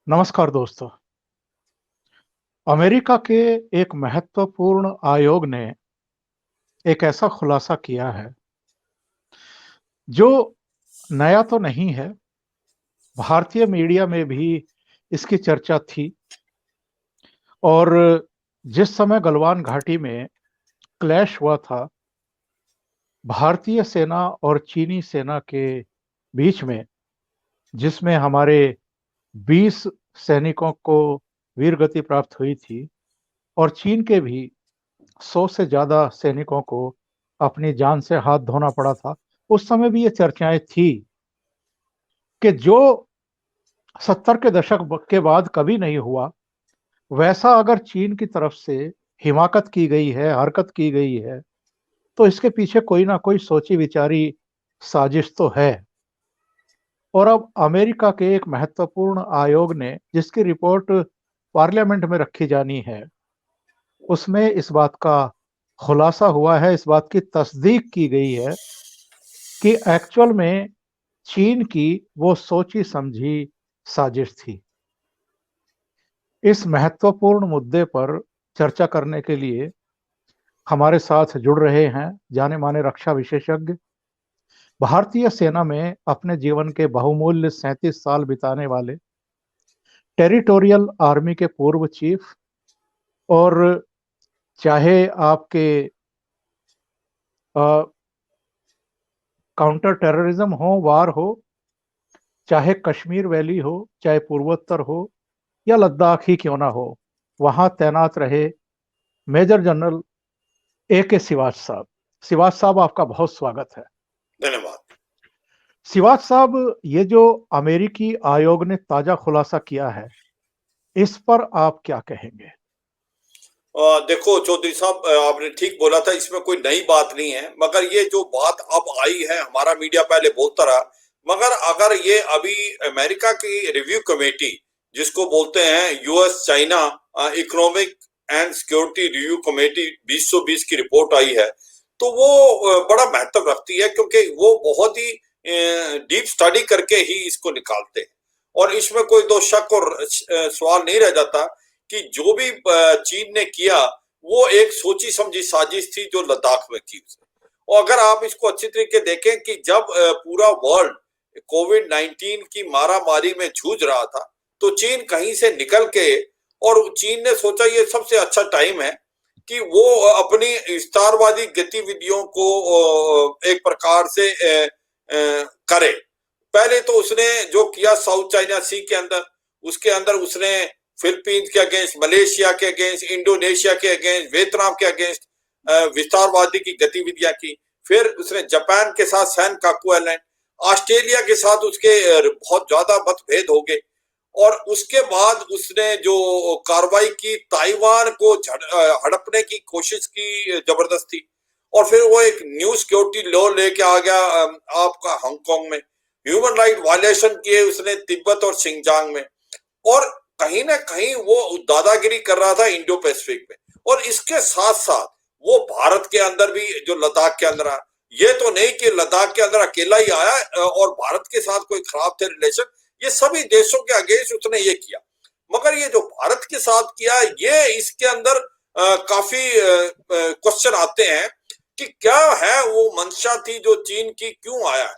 नमस्कार दोस्तों। अमेरिका के एक महत्वपूर्ण आयोग ने एक ऐसा खुलासा किया है जो नया तो नहीं है। भारतीय मीडिया में भी इसकी चर्चा थी और जिस समय गलवान घाटी में क्लैश हुआ था, भारतीय सेना और चीनी सेना के बीच में, जिसमें हमारे 20 सैनिकों को वीरगति प्राप्त हुई थी और चीन के भी 100 से ज़्यादा सैनिकों को अपनी जान से हाथ धोना पड़ा था। उस समय भी ये चर्चाएं थी कि जो 70 के दशक के बाद कभी नहीं हुआ, वैसा अगर चीन की तरफ से हिमाकत की गई है, हरकत की गई है, तो इसके पीछे कोई ना कोई सोची विचारी साजिश तो है। और अब अमेरिका के एक महत्वपूर्ण आयोग ने, जिसकी रिपोर्ट पार्लियामेंट में रखी जानी है, उसमें इस बात का खुलासा हुआ है, इस बात की तस्दीक की गई है कि एक्चुअल में चीन की वो सोची समझी साजिश थी। इस महत्वपूर्ण मुद्दे पर चर्चा करने के लिए हमारे साथ जुड़ रहे हैं जाने माने रक्षा विशेषज्ञ, भारतीय सेना में अपने जीवन के बहुमूल्य 37 साल बिताने वाले टेरिटोरियल आर्मी के पूर्व चीफ, और चाहे आपके काउंटर टेररिज्म हो, वार हो, चाहे कश्मीर वैली हो, चाहे पूर्वोत्तर हो, या लद्दाख ही क्यों ना हो, वहां तैनात रहे मेजर जनरल A.K. सिवाच साहब। सिवाच साहब, आपका बहुत स्वागत है। धन्यवाद। सिवाच साहब, ये जो अमेरिकी आयोग ने ताजा खुलासा किया है, इस पर आप क्या कहेंगे? देखो चौधरी साहब, आपने ठीक बोला था, इसमें कोई नई बात नहीं है, मगर ये जो बात अब आई है, हमारा मीडिया पहले बोलता रहा, मगर अगर ये अभी अमेरिका की रिव्यू कमेटी, जिसको बोलते हैं US China economic and security review committee 2020 की रिपोर्ट आई है, तो वो बड़ा महत्व रखती है, क्योंकि वो बहुत ही डीप स्टडी करके ही इसको निकालते हैं। और इसमें कोई दो शक और सवाल नहीं रह जाता कि जो भी चीन ने किया वो एक सोची समझी साजिश थी जो लद्दाख में की। और अगर आप इसको अच्छी तरीके देखें कि जब पूरा वर्ल्ड कोविड 19 की मारामारी में जूझ रहा था, तो चीन कहीं से निकल के, और चीन ने सोचा ये सबसे अच्छा टाइम है कि वो अपनी विस्तारवादी गतिविधियों को एक प्रकार से करे। पहले तो उसने जो किया साउथ चाइना सी के अंदर, उसके अंदर उसने फिलीपींस के अगेंस्ट, मलेशिया के अगेंस्ट, इंडोनेशिया के अगेंस्ट, वियतनाम के अगेंस्ट विस्तारवादी की गतिविधियां की। फिर उसने जापान के साथ सैन काकू आइलैंड, ऑस्ट्रेलिया के साथ उसके बहुत ज्यादा मतभेद हो गए। और उसके बाद उसने जो कार्रवाई की, ताइवान को हड़पने की कोशिश की जबरदस्ती। और फिर वो एक न्यू सिक्योरिटी लॉ लेके आ गया आपका हांगकांग में। ह्यूमन राइट वायलेशन किए उसने तिब्बत और सिंगजांग में। और कहीं ना कहीं वो दादागिरी कर रहा था इंडो पैसिफिक में। और इसके साथ साथ वो भारत के अंदर भी, जो लद्दाख के अंदर आया, ये तो नहीं कि लद्दाख के अंदर अकेला ही आया और भारत के साथ कोई खराब थे रिलेशन, ये सभी देशों के अगेंस्ट उसने ये किया। मगर ये जो भारत के साथ किया, ये इसके अंदर काफी क्वेश्चन आते हैं कि क्या है वो मंशा थी जो चीन की, क्यों आया है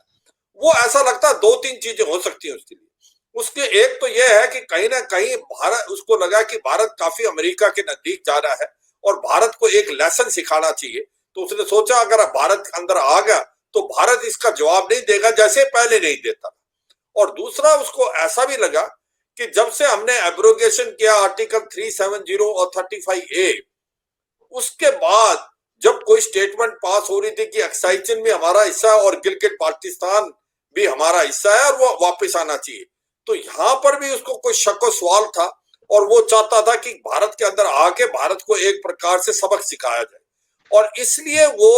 वो। ऐसा लगता है दो तीन चीजें हो सकती है उसके लिए। उसके एक तो यह है कि कहीं ना कहीं भारत, उसको लगा कि भारत काफी अमेरिका के नजदीक जा रहा है और भारत को एक लेसन सिखाना चाहिए। तो उसने सोचा अगर भारत अंदर आ गया तो भारत इसका जवाब नहीं देगा जैसे पहले नहीं देता। और दूसरा उसको ऐसा भी लगा कि जब से हमने एब्रोगेशन किया आर्टिकल 370 और 35A, उसके बाद जब कोई स्टेटमेंट पास हो रही थी कि एक्साइजन भी हमारा हिस्सा है और गिलगिट बाल्टिस्तान भी हमारा हिस्सा है और वो वापस आना चाहिए, तो यहां पर भी उसको कोई शक और सवाल था। और वो चाहता था कि भारत के अंदर आके भारत को एक प्रकार से सबक सिखाया जाए। और इसलिए वो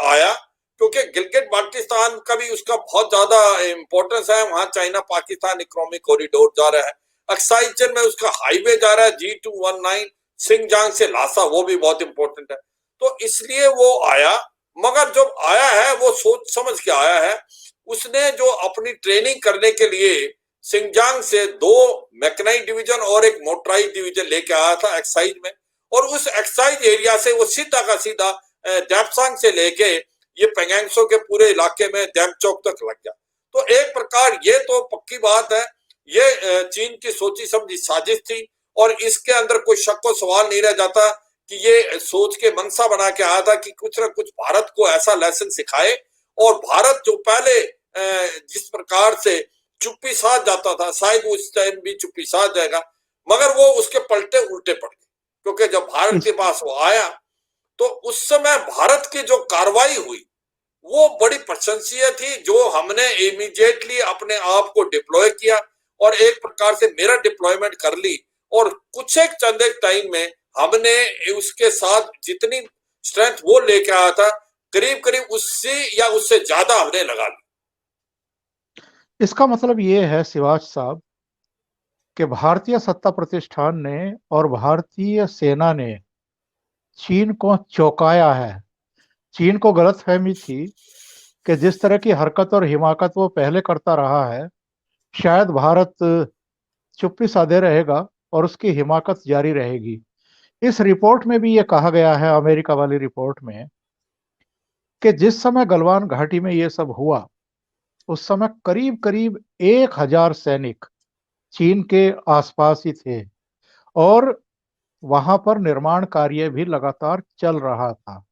आया, क्योंकि गिलगिट बाल्टिस्तान का भी उसका बहुत ज्यादा इंपॉर्टेंस है। वहां चाइना पाकिस्तान इकोनॉमिक कॉरिडोर जा रहा है, एक्साइजन में उसका हाईवे जा रहा है G219 सिंगजांग से लासा, वो भी बहुत इंपॉर्टेंट है। तो इसलिए वो आया। मगर जब आया है वो सोच समझ के आया है। उसने जो अपनी ट्रेनिंग करने के लिए सिंगजांग से 2 मैकेनाइज्ड डिवीजन और एक मोटराइज्ड डिवीजन लेके आया था एक्साइज में, और उस एक्साइज एरिया से वो सीधा का सीधा डेप्सांग से लेके ये पेंगेंगसो के पूरे इलाके में डेमचौक तक लग गया। तो एक प्रकार ये तो पक्की बात है, ये चीन की सोची समझी साजिश थी, और इसके अंदर कोई शक व सवाल नहीं रह जाता कि ये सोच के मनसा बना के आया था कि कुछ ना कुछ भारत को ऐसा लेसन सिखाए, और भारत जो पहले जिस प्रकार से चुप्पी साध जाता था, शायद उस टाइम भी चुप्पी साध जाएगा, मगर वो उसके पलटे उल्टे पड़ गए, क्योंकि जब भारत के पास वो आया तो उस समय भारत की जो कार्रवाई हुई वो बड़ी प्रशंसनीय थी, जो हमने इमीडिएटली अपने आप को डिप्लॉय किया और एक प्रकार से मेरा डिप्लॉयमेंट कर ली, और कुछ एक चंद एक टाइम में हमने उसके साथ जितनी स्ट्रेंथ वो लेके आया था, करीब करीब उससे या उससे ज्यादा हमने लगा ली। इसका मतलब ये है शिवाज साहब कि भारतीय सत्ता प्रतिष्ठान ने और भारतीय सेना ने चीन को चौंकाया है। चीन को गलतफहमी थी कि जिस तरह की हरकत और हिमाकत वो पहले करता रहा है, शायद भारत चुप्पी साधे रहेगा और उसकी हिमाकत जारी रहेगी। इस रिपोर्ट में भी ये कहा गया है, अमेरिका वाली रिपोर्ट में, कि जिस समय गलवान घाटी में ये सब हुआ, उस समय करीब करीब 1000 सैनिक चीन के आसपास ही थे, और वहां पर निर्माण कार्य भी लगातार चल रहा था।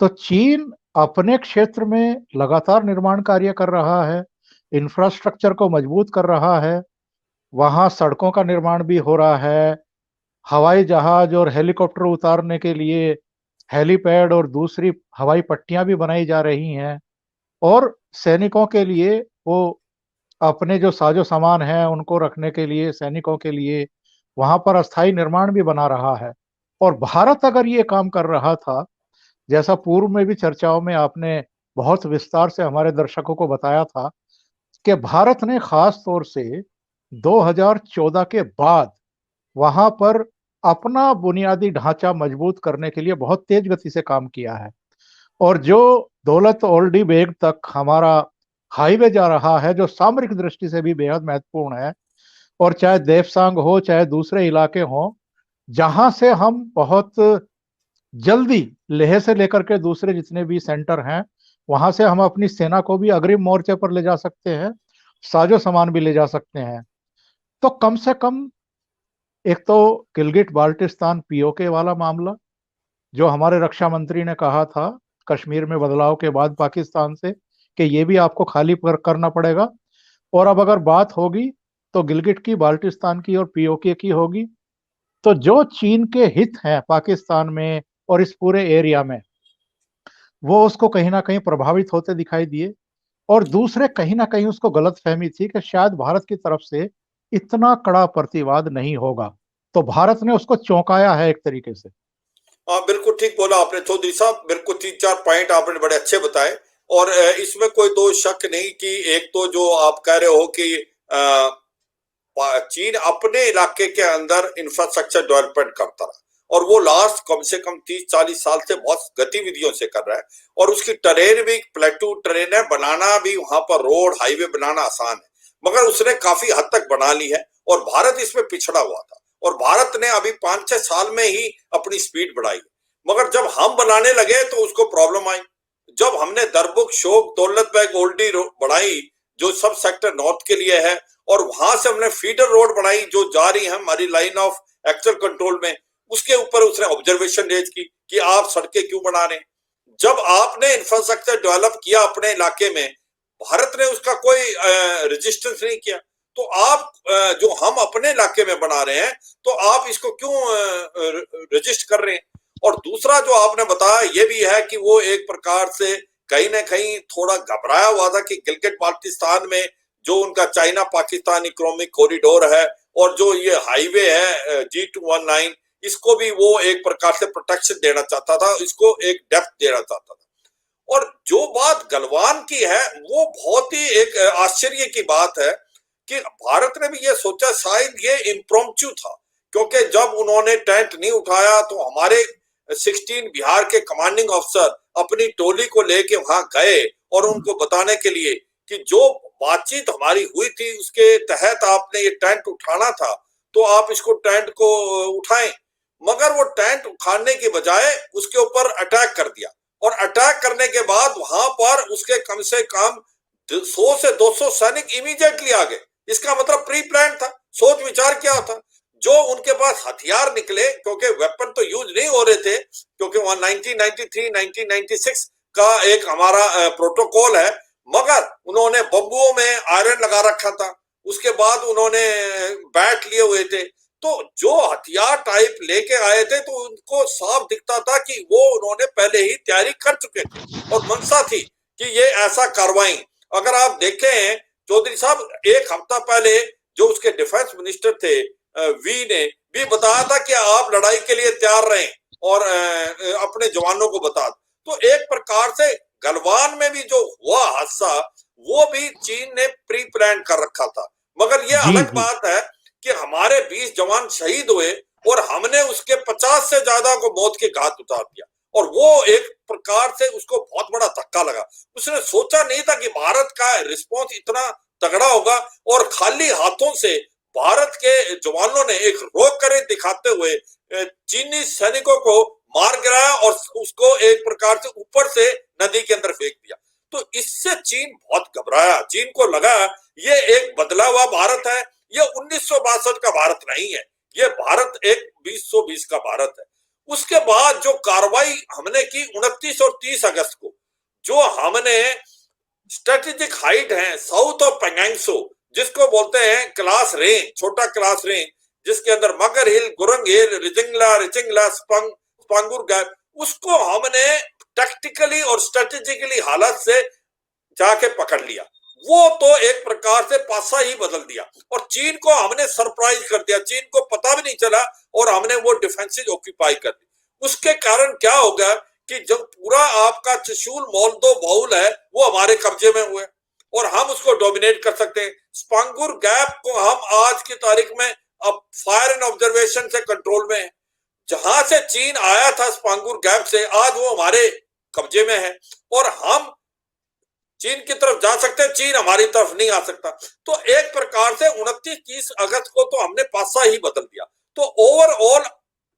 तो चीन अपने क्षेत्र में लगातार निर्माण कार्य कर रहा है, इंफ्रास्ट्रक्चर को मजबूत कर रहा है, वहां सड़कों का निर्माण भी हो रहा है, हवाई जहाज और हेलीकॉप्टर उतारने के लिए हेलीपैड और दूसरी हवाई पट्टियां भी बनाई जा रही हैं, और सैनिकों के लिए वो अपने जो साजो सामान है उनको रखने के लिए, सैनिकों के लिए वहां पर अस्थायी निर्माण भी बना रहा है। और भारत अगर ये काम कर रहा था, जैसा पूर्व में भी चर्चाओं में आपने बहुत विस्तार से हमारे दर्शकों को बताया था, कि भारत ने खास तौर से 2014 के बाद वहां पर अपना बुनियादी ढांचा मजबूत करने के लिए बहुत तेज गति से काम किया है। और जो दौलत ओल्डी बेग तक हमारा हाईवे जा रहा है, जो सामरिक दृष्टि से भी बेहद महत्वपूर्ण है, और चाहे देवसांग हो चाहे दूसरे इलाके हों, जहां से हम बहुत जल्दी लेह से लेकर के दूसरे जितने भी सेंटर हैं, वहां से हम अपनी सेना को भी अग्रिम मोर्चे पर ले जा सकते हैं, साजो सामान भी ले जा सकते हैं। तो कम से कम एक तो गिलगिट बाल्टिस्तान पीओके वाला मामला, जो हमारे रक्षा मंत्री ने कहा था कश्मीर में बदलाव के बाद पाकिस्तान से, कि ये भी आपको खाली करना पड़ेगा, और अब अगर बात होगी तो गिलगिट की, बाल्टिस्तान की और पीओके की होगी। तो जो चीन के हित हैं पाकिस्तान में और इस पूरे एरिया में, वो उसको कहीं ना कहीं प्रभावित होते दिखाई दिए, और दूसरे कहीं ना कहीं उसको गलतफहमी थी कि शायद भारत की तरफ से इतना कड़ा प्रतिवाद नहीं होगा। तो भारत ने उसको चौंकाया है एक तरीके से। हाँ, बिल्कुल ठीक बोला आपने चौधरी साहब, बिल्कुल 3-4 पॉइंट आपने बड़े अच्छे बताए, और इसमें कोई दो शक नहीं कि एक तो जो आप कह रहे हो कि चीन अपने इलाके के अंदर इंफ्रास्ट्रक्चर डेवलपमेंट करता रहा, और वो लास्ट कम से कम 30-40 साल से बहुत गतिविधियों से कर रहा है, और उसकी ट्रेन भी प्लेटू ट्रेन है, बनाना भी वहां पर रोड हाईवे बनाना आसान है, मगर उसने काफी हद तक बना ली है, और भारत इसमें पिछड़ा हुआ था, और भारत ने अभी 5-6 साल में ही अपनी स्पीड बढ़ाई, मगर जब हम बनाने लगे तो उसको प्रॉब्लम आई। जब हमने दरबुक शोक दौलत बेग ओल्डी बढ़ाई, जो सब सेक्टर नॉर्थ के लिए है, और वहां से हमने फीडर रोड बनाई जो जा रही है हमारी लाइन ऑफ एक्चुअल कंट्रोल में, उसके ऊपर उसने ऑब्जर्वेशन रेज की कि आप सड़कें क्यों बना रहे हैं। जब आपने इंफ्रास्ट्रक्चर डेवलप किया अपने इलाके में, भारत ने उसका कोई रेजिस्टेंस नहीं किया, तो आप जो हम अपने इलाके में बना रहे हैं, तो आप इसको क्यों रजिस्ट कर रहे हैं। और दूसरा जो आपने बताया ये भी है कि वो एक प्रकार से कहीं ना कहीं थोड़ा घबराया हुआ था कि गिलगिट बाल्टिस्तान में जो उनका चाइना पाकिस्तान इकोनॉमिक कॉरिडोर है, और जो ये हाईवे है G219, इसको भी वो एक प्रकार से प्रोटेक्शन देना चाहता था, इसको एक डेप्थ देना चाहता था। और जो बात गलवान की है वो बहुत ही एक आश्चर्य की बात है कि भारत ने भी ये सोचा शायद ये इम्प्रोम्प्चू था, क्योंकि जब उन्होंने टेंट नहीं उठाया तो हमारे 16 बिहार के कमांडिंग अफसर अपनी टोली को लेके वहां गए, और उनको बताने के लिए कि जो बातचीत हमारी हुई थी उसके तहत आपने ये टेंट उठाना था, तो आप इसको टेंट को उठाएं, मगर वो टेंट उखाड़ने की बजाय उसके ऊपर अटैक कर दिया, और अटैक करने के बाद वहां पर उसके कम से कम 100 से 200 सैनिक इमीडिएटली आ गए। इसका मतलब प्री प्लान था, सोच विचार किया था। जो उनके पास हथियार निकले, क्योंकि वेपन तो यूज नहीं हो रहे थे, क्योंकि वहां 1993 1996 का एक हमारा प्रोटोकॉल है, मगर उन्होंने बम्बुओं में आयरन लगा रखा था, उसके बाद उन्होंने बैट लिए हुए थे। तो जो हथियार टाइप लेके आए थे, तो उनको साफ दिखता था कि वो उन्होंने पहले ही तैयारी कर चुके थे और मंशा थी कि ये ऐसा कार्रवाई। अगर आप देखें चौधरी साहब, एक हफ्ता पहले जो उसके डिफेंस मिनिस्टर थे वी ने भी बताया था कि आप लड़ाई के लिए तैयार रहें और अपने जवानों को बता। तो एक प्रकार से गलवान में भी जो हुआ हादसा, वो भी चीन ने प्री प्लान कर रखा था। मगर ये जी अलग जी। बात है कि हमारे 20 जवान शहीद हुए और हमने उसके 50 से ज्यादा को मौत के घाट उतार दिया, और वो एक प्रकार से उसको बहुत बड़ा धक्का लगा। उसने सोचा नहीं था कि भारत का रिस्पॉन्स इतना तगड़ा होगा, और खाली हाथों से भारत के जवानों ने एक रोक करे दिखाते हुए चीनी सैनिकों को मार गिराया और उसको एक प्रकार से ऊपर से नदी के अंदर फेंक दिया। तो इससे चीन बहुत घबराया। चीन को लगा ये एक बदला हुआ भारत है, ये 1962 का भारत नहीं है, ये भारत एक 2020 का भारत है। उसके बाद जो कार्रवाई हमने की 29 और 30 अगस्त को, जो हमने स्ट्रेटेजिक हाइट है साउथ ऑफ पेंगैंगसो, जिसको बोलते हैं क्लास रेंज, छोटा क्लास रेंज, जिसके अंदर मगर हिल, गुरंग हिल, रिचिंगला, स्पांगुर गैप, उसको हमने टैक्टिकली और स्ट्रेटेजिकली हालत से जाके पकड़ लिया। वो तो एक प्रकार से पासा ही बदल दिया, और चीन को हमने सरप्राइज कर दिया, चीन को पता भी नहीं चला, और हमने वो डिफेंसिव ऑक्यूपाई कर दी। उसके कारण क्या होगा कि जब पूरा आपका त्रिशूल मोल्दो बाउल है वो हमारे कब्जे में हुए, और हम उसको डोमिनेट कर सकते हैं। स्पांगुर गैप को हम आज की तारीख में अब फायर एंड ऑब्जर्वेशन से कंट्रोल में है। जहां से चीन आया था स्पांगुर गैप से, आज वो हमारे कब्जे में है, और हम चीन की तरफ जा सकते हैं, चीन हमारी तरफ नहीं आ सकता। तो एक प्रकार से 29-30 अगस्त को तो हमने पासा ही बदल दिया। तो ओवरऑल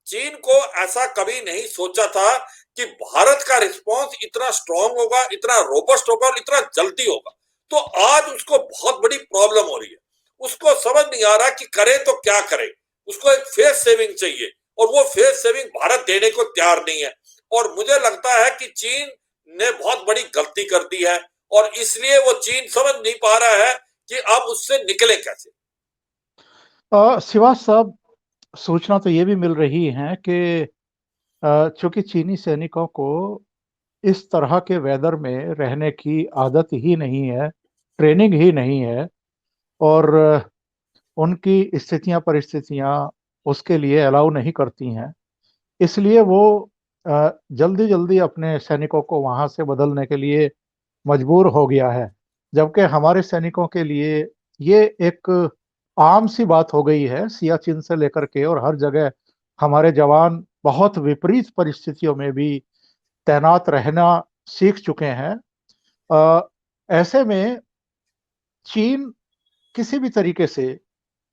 चीन को ऐसा कभी नहीं सोचा था कि भारत का रिस्पांस इतना स्ट्रांग होगा, इतना रोबस्ट होगा और इतना जल्दी होगा। तो आज उसको बहुत बड़ी प्रॉब्लम हो रही है, उसको समझ नहीं आ रहा कि करे तो क्या करे। उसको एक फेस सेविंग चाहिए, और वो फेस सेविंग भारत देने को तैयार नहीं है। और मुझे लगता है कि चीन ने बहुत बड़ी गलती कर दी है, और इसलिए वो चीन समझ नहीं पा रहा है कि अब उससे निकले कैसे। शिवाज साहब, सूचना तो ये भी मिल रही है कि चूंकि चीनी सैनिकों को इस तरह के वेदर में रहने की आदत ही नहीं है, ट्रेनिंग ही नहीं है, और उनकी स्थितियां परिस्थितियां उसके लिए अलाउ नहीं करती हैं, इसलिए वो जल्दी जल्दी अपने सैनिकों को वहां से बदलने के लिए मजबूर हो गया है। जबकि हमारे सैनिकों के लिए ये एक आम सी बात हो गई है, सियाचिन से लेकर के और हर जगह हमारे जवान बहुत विपरीत परिस्थितियों में भी तैनात रहना सीख चुके हैं। ऐसे में चीन किसी भी तरीके से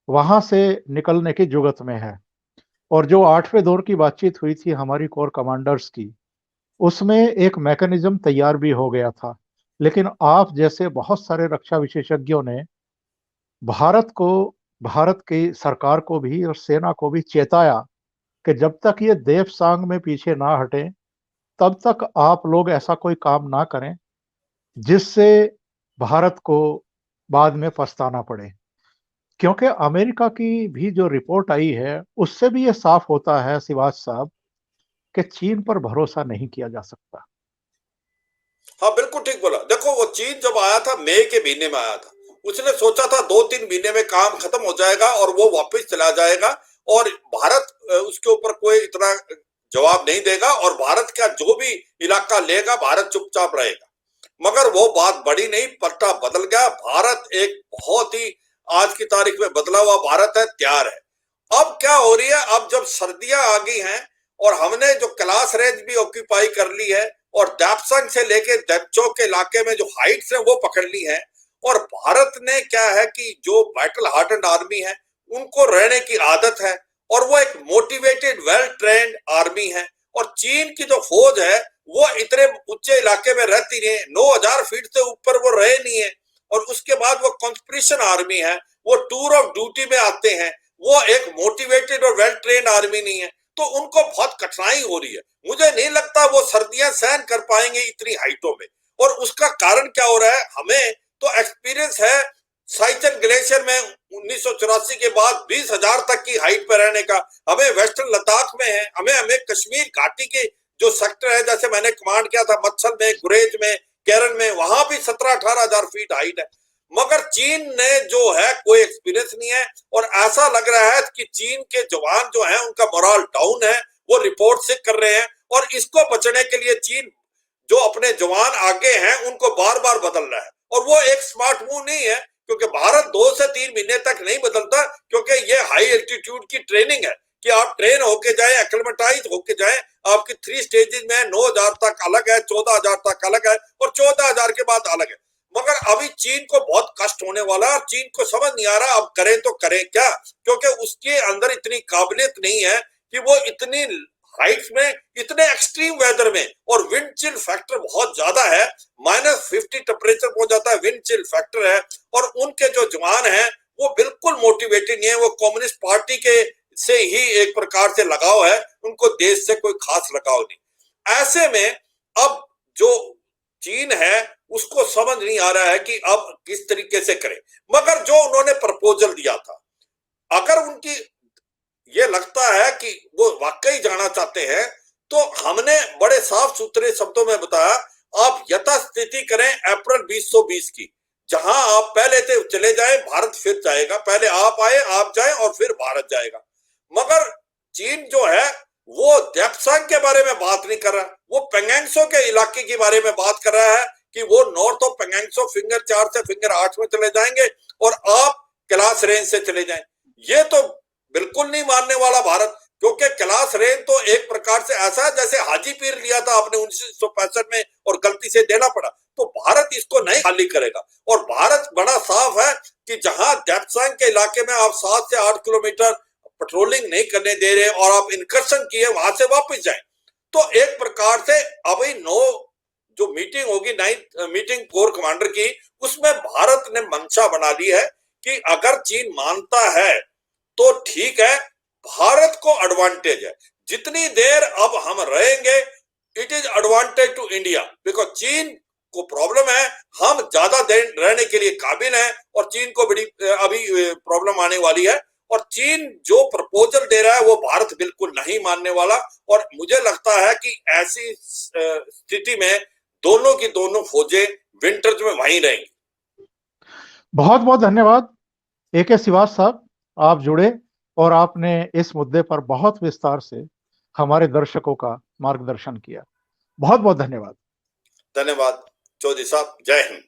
वहां से निकलने की जुगत में है, और जो 8वें दौर की बातचीत हुई थी हमारी कोर कमांडर्स की, उसमें एक मैकेनिज्म तैयार भी हो गया था। लेकिन आप जैसे बहुत सारे रक्षा विशेषज्ञों ने भारत को, भारत की सरकार को भी और सेना को भी चेताया कि जब तक ये देवसांग में पीछे ना हटे, तब तक आप लोग ऐसा कोई काम ना करें जिससे भारत को बाद में पछताना पड़े। क्योंकि अमेरिका की भी जो रिपोर्ट आई है उससे भी ये साफ होता है शिवाज साहब कि चीन पर भरोसा नहीं किया जा सकता। हाँ बिल्कुल ठीक बोला। देखो वो चीन जब आया था मई के महीने में आया था, उसने सोचा था 2-3 महीने में काम खत्म हो जाएगा और वो वापस चला जाएगा, और भारत उसके ऊपर कोई इतना जवाब नहीं देगा, और भारत का जो भी इलाका लेगा भारत चुपचाप रहेगा। मगर वो बात बड़ी नहीं, पट्टा बदल गया। भारत एक बहुत ही आज की तारीख में बदला हुआ भारत है, तैयार है। अब क्या हो रही है, अब जब सर्दियां आ गई हैं और हमने जो कैलाश रेंज भी ऑक्यूपाई कर ली है, और दैप्संग से लेके देपचो के इलाके में जो हाइट्स हैं वो पकड़ ली हैं, और भारत ने क्या है कि जो बैटल हार्डन्ड आर्मी है उनको रहने की आदत है और वो एक मोटिवेटेड वेल ट्रेन्ड आर्मी है। और चीन की जो फौज है वो इतने ऊंचे इलाके में रहती नहीं है, 9000 फीट से ऊपर वो रहे नहीं है। और उसके बाद वो कॉन्स्पिरेशन आर्मी है, वो टूर ऑफ ड्यूटी में आते हैं, वो एक मोटिवेटेड और वेल ट्रेन्ड आर्मी नहीं है, तो उनको बहुत कठिनाई हो रही है। मुझे नहीं लगता वो सर्दियां सहन कर पाएंगे इतनी हाइटों में। और उसका कारण क्या हो रहा है, हमें तो एक्सपीरियंस है साइचन ग्लेशियर में 1984 के बाद 20,000 तक की हाइट पर रहने का, हमें वेस्टर्न लद्दाख में है, हमें कश्मीर घाटी के जो सेक्टर है, जैसे मैंने कमांड किया था मच्छल में, गुरेज में, केरल में, वहां भी 17-18,000 फीट हाइट है। मगर चीन ने जो है कोई एक्सपीरियंस नहीं है और ऐसा लग रहा है कि चीन के जवान जो है उनका मोरल डाउन है, वो रिपोर्ट से कर रहे हैं। और इसको बचने के लिए चीन जो अपने जवान आगे हैं उनको बार बार बदल रहा है और वो एक स्मार्ट मूव नहीं है, क्योंकि भारत 2 से 3 महीने तक नहीं बदलता, क्योंकि ये हाई एल्टीट्यूड की ट्रेनिंग है कि आप ट्रेन होके जाए, एक्लेमेटाइज होके जाए। आपकी 3 स्टेजेस में 9,000 तक अलग है, 14,000 तक अलग है और 14,000 के बाद अलग है। मगर अभी चीन को बहुत कष्ट होने वाला है और चीन को समझ नहीं आ रहा अब करें तो करें क्या, क्योंकि उसके अंदर इतनी काबिलियत नहीं है कि वो इतनी हाइट्स में, इतने एक्सट्रीम वेदर में, और विंड चिल फैक्टर बहुत ज्यादा है, -50 टेम्परेचर पहुंच जाता है, विंड चिल फैक्टर है। और उनके जो जवान हैं वो बिल्कुल मोटिवेटेड नहीं है, वो कम्युनिस्ट पार्टी के से ही एक प्रकार से लगाव है, उनको देश से कोई खास लगाव नहीं। ऐसे में अब जो चीन है उसको समझ नहीं आ रहा है कि अब किस तरीके से करें। मगर जो उन्होंने प्रपोजल दिया था, अगर उनकी ये लगता है कि वो वाकई जाना चाहते हैं, तो हमने बड़े साफ सुथरे शब्दों में बताया, आप यथास्थिति करें अप्रैल 2020 की, जहां आप पहले थे चले जाए, भारत फिर जाएगा, पहले आप आए, आप जाए और फिर भारत जाएगा। मगर चीन जो है वो देप्सांग के बारे में बात नहीं कर रहा, वो पेंगेंगसो के इलाके के बारे में बात कर रहा है कि वो नॉर्थ ऑफ पेंगेंगसो फिंगर 4 से फिंगर 8 में चले जाएंगे और आप कैलाश रेंज से चले जाएं। ये तो बिल्कुल नहीं मानने वाला भारत, क्योंकि कैलाश रेंज तो एक प्रकार से ऐसा है जैसे हाजी पीर लिया था आपने 1965 में और गलती से देना पड़ा, तो भारत इसको नहीं खाली करेगा। और भारत बड़ा साफ है कि जहां देप्सांग के इलाके में आप 7 से 8 किलोमीटर पेट्रोलिंग नहीं करने दे रहे और आप इनकर्शन किए, वहां से वापस जाएं, तो एक प्रकार से अभी जो मीटिंग होगी 9th मीटिंग कोर कमांडर की, उसमें भारत ने मंशा बना ली है कि अगर चीन मानता है तो ठीक है, भारत को एडवांटेज है, जितनी देर अब हम रहेंगे it is advantage to India, because Cheen को प्रॉब्लम है, हम ज्यादा देर रहने के लिए काबिल हैं और चीन को बड़ी अभी प्रॉब्लम आने वाली है। और चीन जो प्रपोजल दे रहा है वो भारत बिल्कुल नहीं मानने वाला, और मुझे लगता है कि ऐसी स्थिति में दोनों की दोनों फौजें विंटर्स में वहीं रहेंगी। बहुत बहुत धन्यवाद AK श्रीवास साहब, आप जुड़े और आपने इस मुद्दे पर बहुत विस्तार से हमारे दर्शकों का मार्गदर्शन किया। बहुत बहुत धन्यवाद। धन्यवाद चौधरी साहब, जय हिंद।